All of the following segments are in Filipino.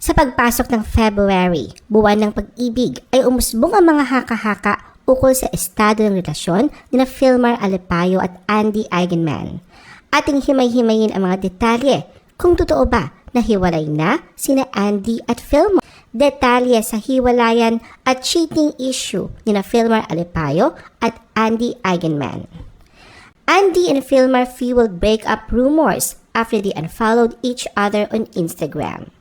Sa pagpasok ng February, buwan ng pag-ibig, ay umusbong ang mga haka-haka ukol sa estado ng relasyon ni Filmar Alipayo at Andy Eigenman. Ating himay-himayin ang mga detalye kung totoo ba na hiwalay na sina Andy at Filmar. Detalye sa hiwalayan at cheating issue ni Filmar Alipayo at Andy Eigenman. Andy and Filmar fueled breakup rumors after they unfollowed each other on Instagram.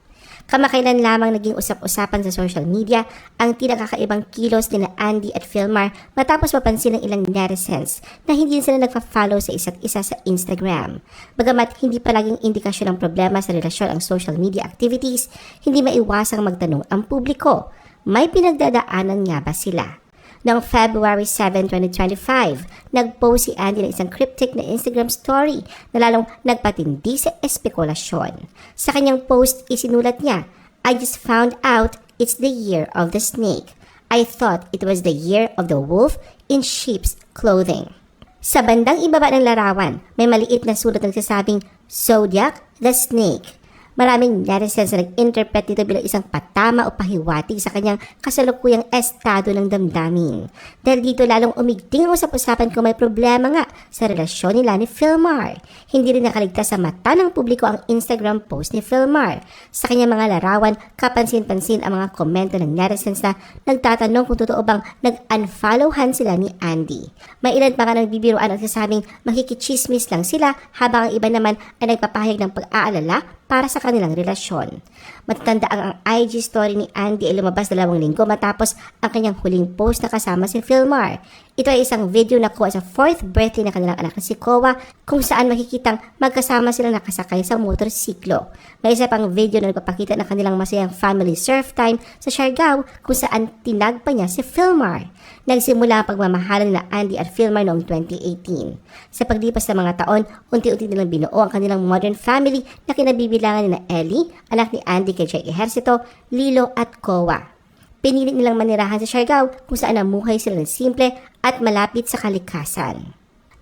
Kamakailan lamang naging usap-usapan sa social media ang tila kakaibang kilos ni Andy at Filmar matapos mapansin ng ilang netizens na hindi sila nagpa-follow sa isa't isa sa Instagram. Bagamat hindi palaging indikasyon ng problema sa relasyon ang social media activities, hindi maiwasang magtanong ang publiko, may pinagdadaanan nga ba sila? Noong February 7, 2025, nag-post si Andy ng isang cryptic na Instagram story na lalong nagpatindi sa espekulasyon. Sa kanyang post, isinulat niya, "I just found out it's the year of the snake. I thought it was the year of the wolf in sheep's clothing." Sa bandang ibaba ng larawan, may maliit na sulat na nagsasabing, "Zodiac the Snake." Maraming netizens na nag-interpret nito bilang isang patama o pahiwatig sa kanyang kasalukuyang estado ng damdamin. Dahil dito lalong umigting ang usap-usapan kung may problema nga sa relasyon nila ni Filmar. Hindi rin nakaligtas sa mata ng publiko ang Instagram post ni Filmar. Sa kanyang mga larawan, kapansin-pansin ang mga komento ng netizens na nagtatanong kung totoo bang nag-unfollowhan sila ni Andy. May ilan pa nga nagbibiruan at sasabing makikichismis lang sila habang ang iba naman ay nagpapahayag ng pag-aalala para sa kanilang relasyon. Matatanda ang IG story ni Andy ay lumabas 2 linggo matapos ang kanyang huling post na kasama si Filmar. Ito ay isang video na kuha sa 4th birthday na kanilang anak na si Kowa kung saan makikitang magkasama sila nakasakay sa motorsiklo. May isa pang video na nagpapakita ng kanilang masayang family surf time sa Siargao kung saan tinag pa niya si Filmar. Nagsimula ang pagmamahalan na Andy at Filmar noong 2018. Sa paglipas ng mga taon, unti-unti nilang binuo ang kanilang modern family na kinabibilangan ni Ellie, anak ni Andy kay Jay Ejercito, Lilo at Kowa. Pinilit nilang manirahan sa Siargao kung saan namuhay sila ng simple at malapit sa kalikasan.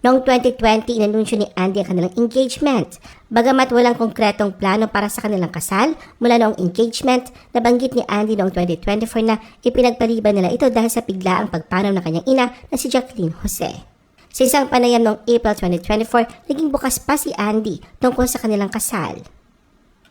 Noong 2020, inanunsyo ni Andy ang kanilang engagement. Bagamat walang konkretong plano para sa kanilang kasal, mula noong engagement, nabanggit ni Andy noong 2024 na ipinagpaliban nila ito dahil sa biglaang pagpanaw ng kanyang ina na si Jacqueline Jose. Sa isang panayam noong April 2024, naging bukas pa si Andy tungkol sa kanilang kasal.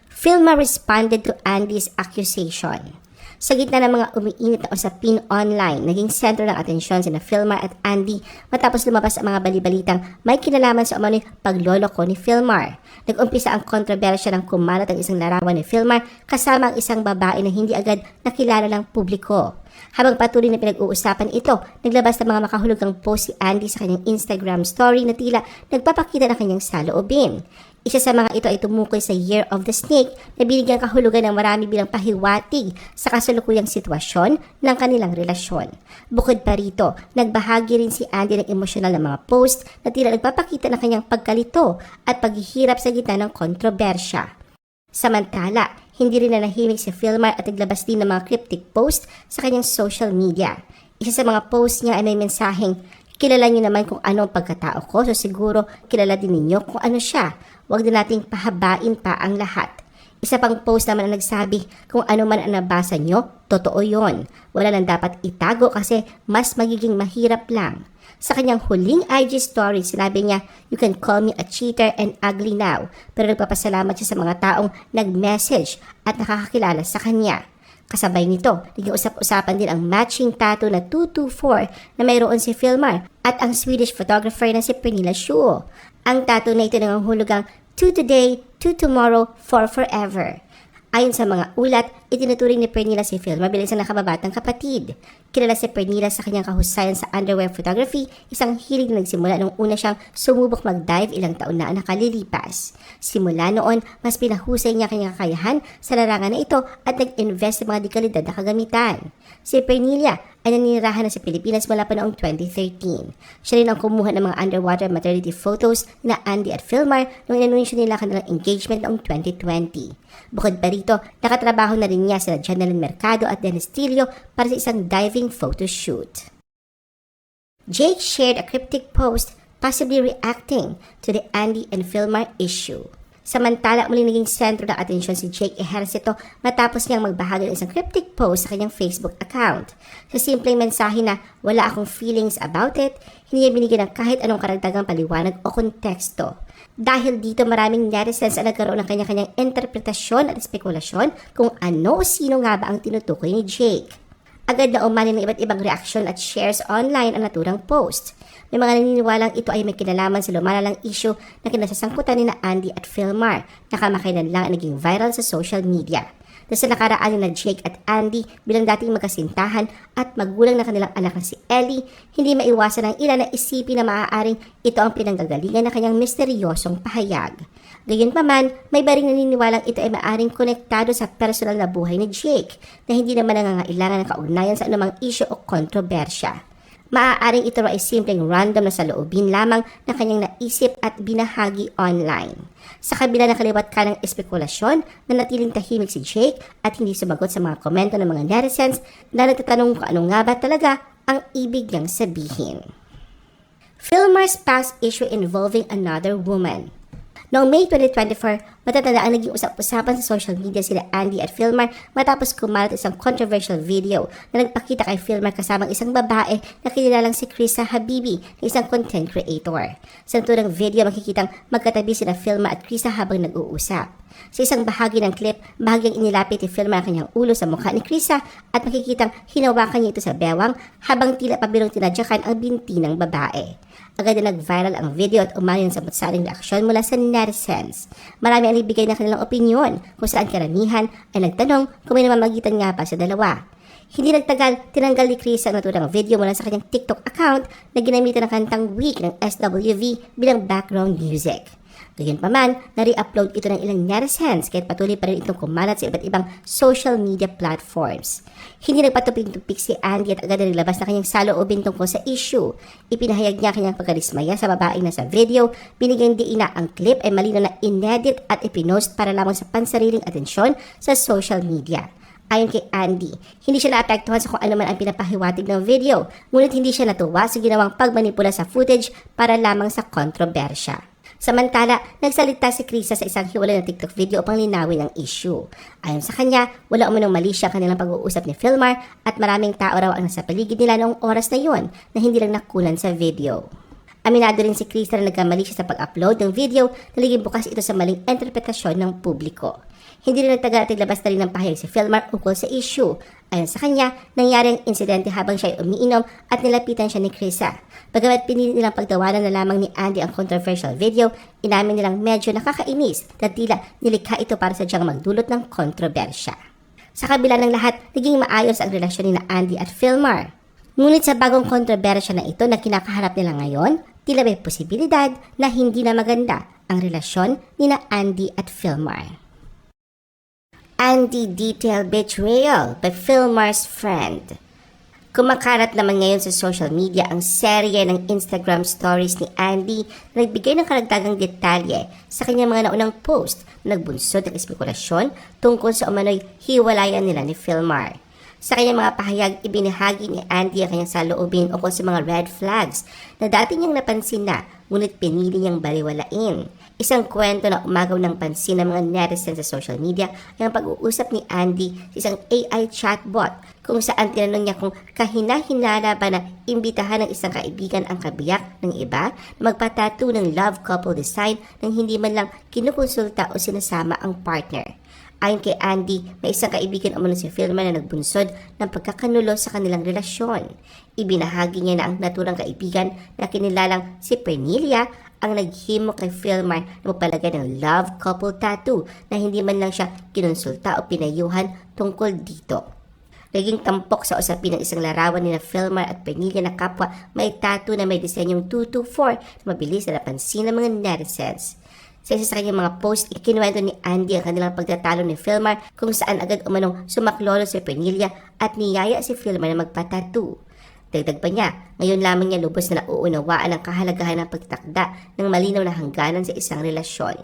Filmar responded to Andy's accusation. Sa gitna ng mga umiinit na usapin online, naging sentro ng atensyon sina Filmar at Andy matapos lumabas ang mga balibalitang may kinalaman sa umano'y pagloloko ni Filmar. Nag-umpisa ang kontrobersya ng kumalat ang isang larawan ni Filmar kasama ang isang babae na hindi agad nakilala ng publiko. Habang patuloy na pinag-uusapan ito, naglabas ng mga makahulugang post si Andy sa kanyang Instagram story na tila nagpapakita ng kanyang saloobin. Isa sa mga ito ay tumukoy sa Year of the Snake na binigyan kahulugan ng marami bilang pahiwatig sa kasalukuyang sitwasyon ng kanilang relasyon. Bukod pa rito, nagbahagi rin si Andy ng emosyonal na mga post na tila nagpapakita ng kanyang pagkalito at paghihirap sa gitna ng kontrobersya. Samantala, hindi rin nanahimik si Filmar at naglabas din ng mga cryptic post sa kanyang social media. Isa sa mga post niya ay may mensaheng, "Kilala niyo naman kung ano ang pagkatao ko, so siguro kilala din ninyo kung ano siya. Huwag din nating pahabain pa ang lahat." Isa pang post naman ang nagsabi, "Kung ano man ang nabasa nyo, totoo yon. Wala nang dapat itago kasi mas magiging mahirap lang." Sa kanyang huling IG story, sinabi niya, "You can call me a cheater and ugly now." Pero nagpapasalamat siya sa mga taong nag-message at nakakakilala sa kanya. Kasabay nito, naging usap-usapan din ang matching tattoo na 224 na mayroon si Filmar at ang Swedish photographer na si Pernilla Schuo. Ang tattoo na ito nanghulugang 2 today, 2 tomorrow, 4 forever. Ayon sa mga ulat, itinuturing ni Pernilla si Filmar bilang isang nakababatang kapatid. Kilala si Pernilla sa kanyang kahusayan sa underwear photography, isang hilig na nagsimula nung una siyang sumubok mag-dive ilang taon na nakalilipas. Simula noon, mas pinahusay niya kanyang kakayahan sa larangan na ito at nag-invest sa mga dekalidad na kagamitan. Si Pernilla ay naninirahan na sa Pilipinas mula pa noong 2013. Siya rin ang kumuha ng mga underwater maternity photos na Andy at Filmar nung inanunsyo nila kanilang engagement noong 2020. Bukod pa rito, nakatrabaho na rin niya sa Janeline Mercado at Dennis Tilio para sa isang diving photo shoot. Jake shared a cryptic post possibly reacting to the Andy and Filmar issue. Samantala, muling naging sentro ng atensyon si Jake Ejercito matapos niyang magbahagi ng isang cryptic post sa kanyang Facebook account. Sa simpleng mensahe na wala akong feelings about it, hindi niya binigyan ng kahit anong karagdagang paliwanag o konteksto. Dahil dito maraming netizens ang nagkaroon ng kanya-kanyang interpretasyon at spekulasyon kung ano o sino nga ba ang tinutukoy ni Jake. Agad na umani ng iba't ibang reaksyon at shares online ang naturang post. May mga naniniwalang ito ay may kinalaman sa lumalalang issue na kinasasangkutan ni na Andy at Philmar na kamakailan lang ang naging viral sa social media. Na sa nakaraan ni na Jake at Andy bilang dating magkasintahan at magulang na kanilang anak na si Ellie, hindi maiwasan ng ilan na isipin na maaaring ito ang pinanggagalingan ng kanyang misteryosong pahayag. Gayunpaman, may baring naniniwalang ito ay maaaring konektado sa personal na buhay ni Jake na hindi naman nangangailangan ng kaugnayan sa anumang issue o kontrobersya. Maaaring ito ay simpleng random na saloobin lamang na kanyang naisip at binahagi online. Sa kabila ng kaliwat ka ng espekulasyon, nanatiling tahimik si Jake at hindi sumagot sa mga komento ng mga netizens na nagtatanong kung ano nga ba talaga ang ibig niyang sabihin. Philmar's past issue involving another woman. Noong May 2024, matatanda ang naging usap-usapan sa social media sila Andy at Philmar matapos kumalat isang controversial video na nagpakita kay Philmar kasamang isang babae na kinilalang si Krisa Habibi na isang content creator. Sa naturang video, makikitang magkatabi sina Philmar at Krisa habang nag-uusap. Sa isang bahagi ng clip, bahagyang inilapit ni Philmar ang kanyang ulo sa mukha ni Krisa at makikitang hinawakan niya ito sa bewang habang tila pabirong tinadyakan ang binti ng babae. Agad na nag-viral ang video at umani ng samot-saring reaksyon mula sa netizens. Marami ang ibigay ng kanilang opinyon kung saan karamihan ay nagtanong kung may namamagitan nga ba sa dalawa. Hindi nagtagal, tinanggal ni Chris ang naturang video mula sa kanyang TikTok account na ginamitan ng kantang Weak ng SWV bilang background music. Gayunpaman, na-re-upload ito ng ilang netizens kahit patuloy pa rin itong kumalat sa iba't ibang social media platforms. Hindi nagpatupik-tupik si Andy at agad na nilabas na kanyang saloobin tungkol sa issue. Ipinahayag niya kanyang pagkadismaya sa babaeng nasa video, binigyan diin na ang clip ay malinaw na inedit at ipinost para lamang sa pansariling atensyon sa social media. Ayon kay Andy, hindi siya naapektuhan sa kung ano man ang pinapahiwatig ng video, ngunit hindi siya natuwa sa ginawang pagmanipula sa footage para lamang sa kontrobersya. Samantala, nagsalita si Krisa sa isang hiwalay na TikTok video upang linawin ang issue. Ayon sa kanya, wala umunong mali siya kanilang pag-uusap ni Philmar at maraming tao raw ang nasa paligid nila noong oras na yun na hindi lang nakulan sa video. Aminado rin si Krisa na nagkamali siya sa pag-upload ng video na naging bukas ito sa maling interpretasyon ng publiko. Hindi rin nagtagal at naglabas na rin ng pahayag si Philmar ukol sa issue. Ayon sa kanya, nangyari ang insidente habang siya ay umiinom at nilapitan siya ni Krisa. Bagamat pinili nilang pagtawanan na lamang ni Andy ang controversial video, inamin nilang medyo nakakainis na tila nilikha ito para sadyang magdulot ng kontrobersya. Sa kabila ng lahat, naging maayos ang relasyon ni Andy at Philmar. Ngunit sa bagong kontrobersya na ito na kinakaharap nila ngayon, tila may posibilidad na hindi na maganda ang relasyon ni Andy at Philmar. Andy detail betrayal by Philmar's friend. Kumakarat naman ngayon sa social media ang serye ng Instagram stories ni Andy na nagbigay ng karagdagang detalye sa kanyang mga naunang post na nagbunsod ng espekulasyon tungkol sa umano'y hiwalayan nila ni Philmar. Sa kanyang mga pahayag, ibinahagi ni Andy ang kanyang saloobin ukol sa mga red flags na dati niyang napansin na ngunit pinili niyang baliwalain. Isang kwento na umagaw ng pansin ng mga netizens sa social media ay ang pag-uusap ni Andy sa isang AI chatbot kung saan tinanong niya kung kahina-hinala ba na imbitahan ng isang kaibigan ang kabiyak ng iba na magpatattoo ng love couple design nang hindi man lang kinukonsulta o sinasama ang partner. Ayon kay Andy, may isang kaibigan umano si Philmar na nagbunsod ng pagkakanulo sa kanilang relasyon. Ibinahagi niya na ang naturang kaibigan na kinilalang si Pernilia ang naghimo kay Philmar na magpalagay ng love couple tattoo na hindi man lang siya kinonsulta o pinayuhan tungkol dito. Naging tampok sa usapin ng isang larawan ni Philmar at Pernilia na kapwa may tattoo na may disenyong 224 na mabilis na napansin ng mga netizens. Sa isa sa kanyang mga post, ikinuwento ni Andy ang kanilang pagtatalo ni Philmar kung saan agad umanong sumaklolo si Pernilia at niyaya si Philmar na magpatattoo. Dagdag pa niya, ngayon lamang niya lubos na nauunawaan ang kahalagahan ng pagtakda ng malinaw na hangganan sa isang relasyon.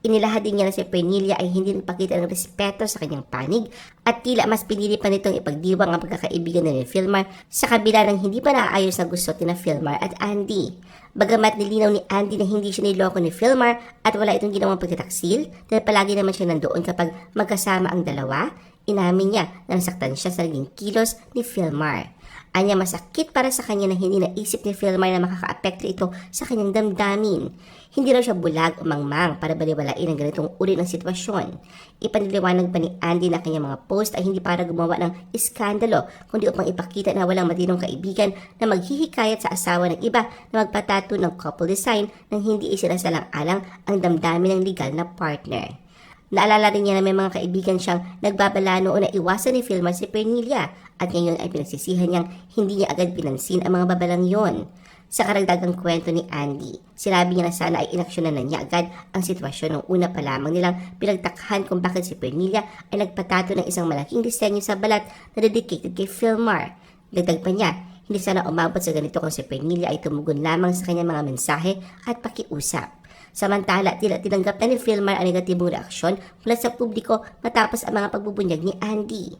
Inilahad din niya na si Pernilla ay hindi nagpakita ng respeto sa kanyang panig at tila mas pinili pa nitong ipagdiwang ang pagkakaibigan ni Filmar sa kabila ng hindi pa naayos na gusto ni Filmar at Andy. Bagamat nilinaw ni Andy na hindi siya niloko ni Filmar at wala itong ginawang pagtataksil dahil palagi naman siya nandoon kapag magkasama ang dalawa, inamin niya na nasaktan siya sa naging kilos ni Filmar. Anya masakit para sa kanya na hindi naisip ni Filmar na makakaapekto ito sa kanyang damdamin. Hindi raw siya bulag o mangmang para baliwalain ang ganitong uri ng sitwasyon. Ipaniliwanag pa ni Andy na kanyang mga post ay hindi para gumawa ng iskandalo, kundi upang ipakita na walang matinong kaibigan na maghihikayat sa asawa ng iba na magpatato ng couple design nang hindi isinasalang-alang ang damdamin ng legal na partner. Naalala rin niya na may mga kaibigan siyang nagbabala noon na iwasan ni Filmar si Pernilla at ngayon ay pinagsisihan niyang hindi niya agad pinansin ang mga babalang yon. Sa karagdagang kwento ni Andy, sinabi niya na sana ay inaksyonan na niya agad ang sitwasyon nung una pa lamang nilang pinagtakhan kung bakit si Pernilla ay nagpatato ng isang malaking disenyo sa balat na dedicated kay Filmar. Dagdag pa niya, hindi sana umabot sa ganito kung si Pernilla ay tumugon lamang sa kanyang mga mensahe at pakiusap. Samantala, tila tinanggap na ni Filmar ang negatibong reaksyon mula sa publiko matapos ang mga pagbubunyag ni Andy.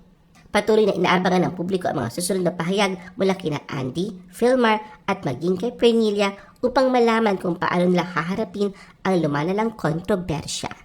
Patuloy na inaabangan ng publiko ang mga susunod na pahayag mula kina Andy, Filmar at maging kay Pernilla upang malaman kung paano nila haharapin ang lumalalang kontrobersya.